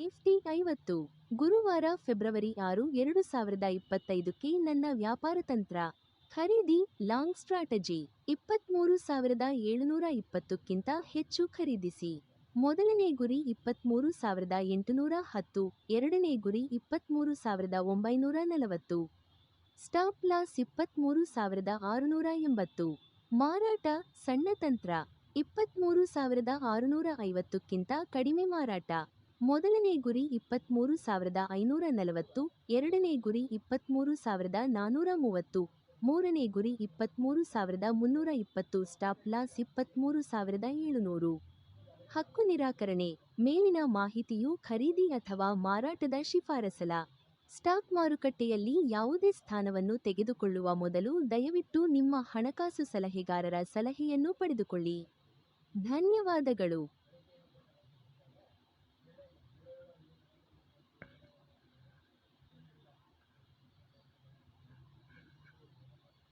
Nifty 50 ಗುರುವಾರ February 6, 2025ಕ್ಕೆ ನನ್ನ ವ್ಯಾಪಾರ ತಂತ್ರ. ಖರೀದಿ ಲಾಂಗ್ ಸ್ಟ್ರಾಟಜಿ 23,720ಕ್ಕಿಂತ ಹೆಚ್ಚು ಖರೀದಿಸಿ. ಮೊದಲನೇ ಗುರಿ 23,810, ಎರಡನೇ ಗುರಿ 23,940. Stop loss 23,680. ಮಾರಾಟ ಸಣ್ಣ ತಂತ್ರ 23,650ಕ್ಕಿಂತ ಕಡಿಮೆ ಮಾರಾಟ. ಮೊದಲನೇ ಗುರಿ 23,540, ಎರಡನೇ ಗುರಿ 23,430, ಮೂರನೇ ಗುರಿ 23,320. Stop loss 23,700. ಹಕ್ಕು ನಿರಾಕರಣೆ ಮೇಲಿನ ಮಾಹಿತಿಯು ಖರೀದಿ ಅಥವಾ ಮಾರಾಟದ ಶಿಫಾರಸಲ್ಲ. ಸ್ಟಾಕ್ ಮಾರುಕಟ್ಟೆಯಲ್ಲಿ ಯಾವುದೇ ಸ್ಥಾನವನ್ನು ತೆಗೆದುಕೊಳ್ಳುವ ಮೊದಲು ದಯವಿಟ್ಟು ನಿಮ್ಮ ಹಣಕಾಸು ಸಲಹೆಗಾರರ ಸಲಹೆಯನ್ನು ಪಡೆದುಕೊಳ್ಳಿ. ಧನ್ಯವಾದಗಳು.